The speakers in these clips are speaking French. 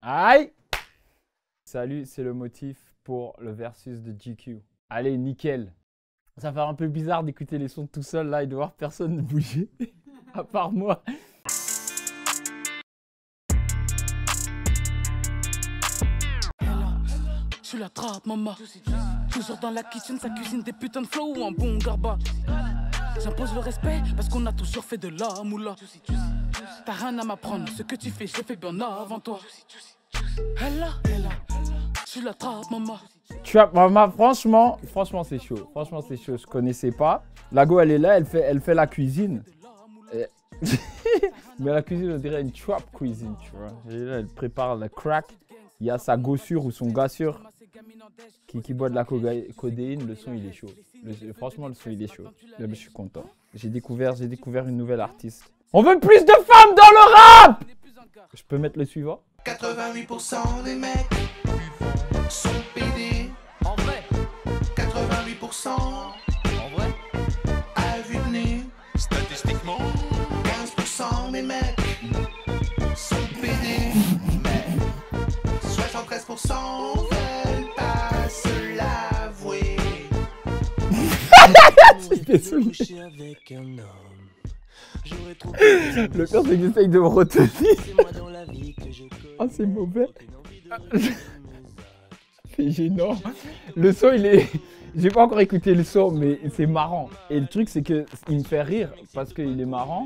Aïe! Salut, c'est le motif pour le versus de GQ. Allez, nickel. Ça fait un peu bizarre d'écouter les sons tout seul là et de voir personne bouger, à part moi. Je la trappe, maman. Toujours dans la kitchen, ça cuisine des putains de flow ou un bon garba. J'impose le respect parce qu'on a toujours fait de la moula. T'as rien à m'apprendre, ce que tu fais, j'ai fait bien avant toi. Elle là, je la trappe, maman. Franchement, c'est chaud. Franchement, c'est chaud. Je connaissais pas. La go, elle est là, elle fait la cuisine. Mais la cuisine, on dirait une trap cuisine, tu vois. Et là, elle prépare le crack. Il y a sa gossure ou son gassure qui boit de la codéine. Le son, il est chaud. Franchement, le son, il est chaud. Je suis content. J'ai découvert une nouvelle artiste. On veut plus de femmes dans le rap! Je peux mettre le suivant? 88% des mecs sont pédés. En vrai, 88% en vrai. à vue de nez. Statistiquement, 15% des mecs sont pédés. Mais 73% veulent pas se l'avouer. Coucher avec un homme. J'aurais trop Le pire, c'est que j'essaye de me retenir. c'est moi dans la vie que je connais. Oh, c'est mauvais. C'est gênant. Le son, il est... J'ai pas encore écouté le son, mais c'est marrant. Et le truc, c'est que il me fait rire parce qu'il est marrant.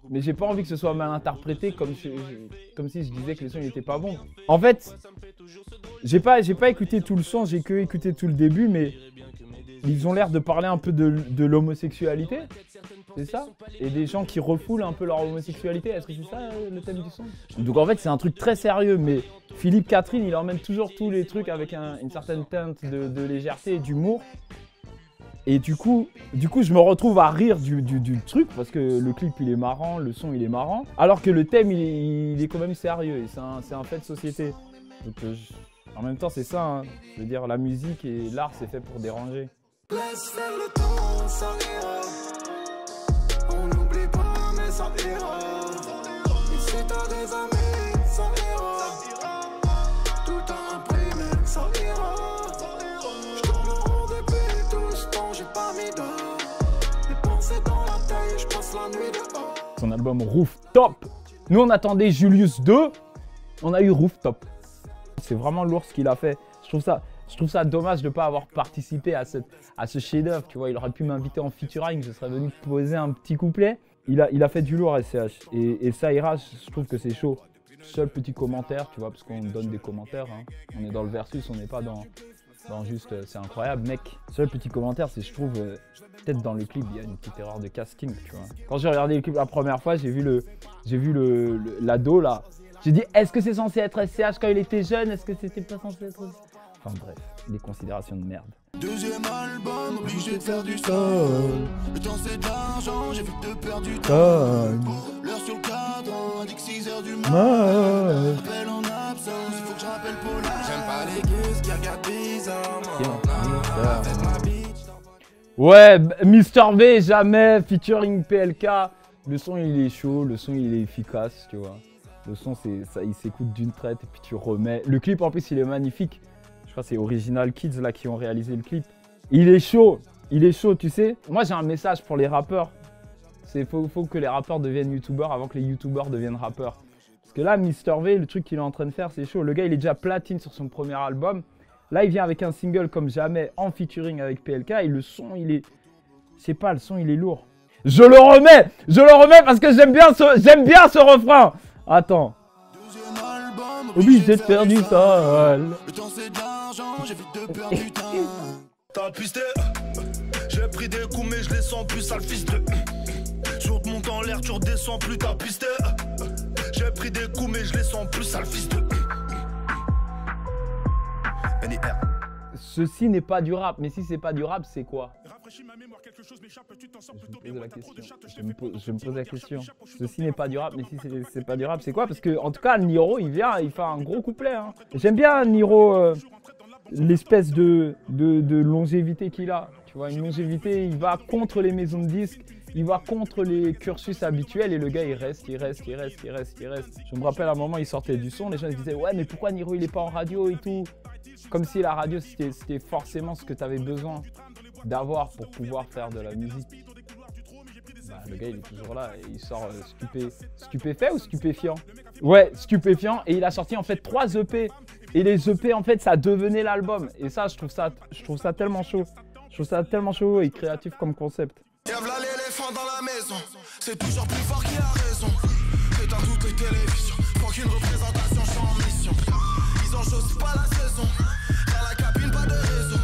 Mais j'ai pas envie que ce soit mal interprété comme si je disais que le son, il était pas bon. En fait, j'ai pas écouté tout le son, j'ai que écouté tout le début, mais ils ont l'air de parler un peu de l'homosexualité. C'est ça? Et des gens qui refoulent un peu leur homosexualité. Est-ce que c'est ça le thème du son? Donc en fait, c'est un truc très sérieux, mais Philippe Catherine, il emmène toujours tous les trucs avec une certaine teinte de légèreté et d'humour. Et du coup, je me retrouve à rire du truc parce que le clip, il est marrant, le son, il est marrant. Alors que le thème, il est quand même sérieux et c'est un fait de société. Donc en même temps, c'est ça, hein. Je veux dire, la musique et l'art, c'est fait pour déranger. Laisse faire le temps, ça ira. On n'oublie pas, mais ça ira. Et si t'as des amis, ça ira. Tout le temps imprimé, ça ira. J'tourne en rond depuis tout ce temps, j'ai pas mis d'heure. Les pensées dans la taille, j'passe la nuit dehors. Son album Rooftop. Nous, on attendait Julius 2. On a eu Rooftop. C'est vraiment lourd ce qu'il a fait. Je trouve ça dommage de ne pas avoir participé à ce chef-d'œuvre. Tu vois, il aurait pu m'inviter en featuring. Je serais venu poser un petit couplet. Il a fait du lourd SCH. Et ça ira, je trouve que c'est chaud. Seul petit commentaire, tu vois, parce qu'on donne des commentaires. Hein. On est dans le versus, on n'est pas dans juste c'est incroyable, mec. Seul petit commentaire, c'est je trouve, peut-être dans le clip, il y a une petite erreur de casting, tu vois. Quand j'ai regardé le clip la première fois, j'ai vu l'ado là. J'ai dit, est-ce que c'est censé être SCH quand il était jeune? Est-ce que c'était pas censé être... Enfin bref, des considérations de merde. Deuxième album, obligé de faire du sol. Le temps c'est de l'argent, j'ai vu de perdre du temps. L'heure sur le cadran, indique 6h du matin. Appel en absence, il faut que je rappelle Paula. J'aime pas les gueuses qui regardent bizarrement. Faites ma bitch. Ouais, Mr V, jamais, featuring PLK. Le son il est chaud, le son il est efficace, tu vois. Le son ça, il s'écoute d'une traite et puis tu remets. Le clip en plus il est magnifique. Je crois que c'est Original Kids là qui ont réalisé le clip. Il est chaud, tu sais. Moi j'ai un message pour les rappeurs. C'est faut que les rappeurs deviennent youtubeurs avant que les youtubeurs deviennent rappeurs. Parce que là, Mr V, le truc qu'il est en train de faire, c'est chaud. Le gars il est déjà platine sur son premier album. Là il vient avec un single comme jamais en featuring avec PLK et le son il est... Je sais pas, le son il est lourd. Je le remets parce que j'aime bien ce refrain. Attends. Deuxième album, Obligé de faire du sol. Le temps c'est de l'argent, j'ai vu de perdre du temps. t'as pisté. J'ai pris des coups, mais je les sens plus sale fils de. Tu remontes en l'air, tu redescends plus, t'as pisté. J'ai pris des coups, mais je les sens plus sale fils de. NIR. Ceci n'est pas du rap, mais si c'est pas du rap, c'est quoi? Je me pose la question. Ceci n'est pas du rap, mais si c'est pas du rap, c'est quoi? Parce que en tout cas, Niro, il vient, il fait un gros couplet. Hein. J'aime bien Niro, l'espèce de longévité qu'il a. Tu vois, une longévité, il va contre les maisons de disques. il va contre les cursus habituels et le gars il reste. Je me rappelle à un moment il sortait du son, les gens ils disaient ouais mais pourquoi Niro il est pas en radio et tout. Comme si la radio c'était forcément ce que tu avais besoin d'avoir pour pouvoir faire de la musique. Bah, le gars il est toujours là et il sort stupéfait ou stupéfiant? Ouais, stupéfiant, et il a sorti en fait 3 EP. Et les EP en fait ça devenait l'album. Et ça je trouve ça tellement chaud. Je trouve ça tellement chaud et créatif comme concept. Y'a v'là l'éléphant dans la maison, c'est toujours plus fort qui a raison. C'est dans toutes les télévisions, pour qu'une représentation soit en mission. Ils en chaussent pas la saison, dans la cabine pas de raison.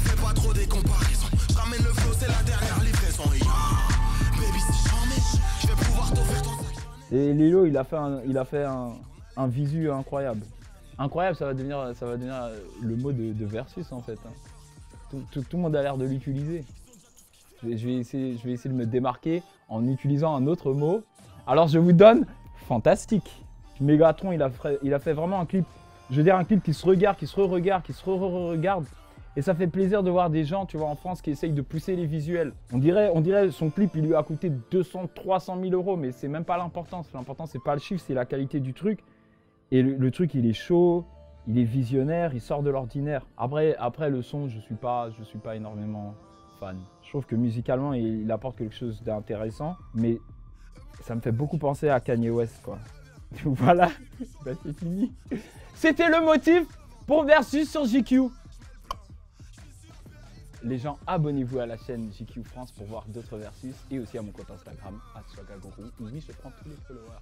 Fais pas trop des comparaisons, je ramène le flow, c'est la dernière livraison. Baby si j'en ai, je vais pouvoir t'offrir ton sac. Et Lilo il a fait un visu incroyable. Incroyable, ça va devenir le mot de Versus en fait. Tout le monde a l'air de l'utiliser. Je vais essayer de me démarquer en utilisant un autre mot. Alors je vous donne fantastique. Megatron, il a fait vraiment un clip. Je veux dire un clip qui se regarde, qui se re-regarde. Et ça fait plaisir de voir des gens, tu vois, en France qui essayent de pousser les visuels. On dirait son clip, il lui a coûté 200-300 000 euros, mais c'est même pas l'importance. L'important, c'est pas le chiffre, c'est la qualité du truc. Et le truc, il est chaud, il est visionnaire, il sort de l'ordinaire. Après le son, je suis pas énormément fan. Je trouve que musicalement, il apporte quelque chose d'intéressant, mais ça me fait beaucoup penser à Kanye West, quoi. Voilà, bah, c'est fini. C'était le motif pour Versus sur JQ. Les gens, abonnez-vous à la chaîne JQ France pour voir d'autres Versus et aussi à mon compte Instagram, @swagagourou, où oui, je prends tous les followers.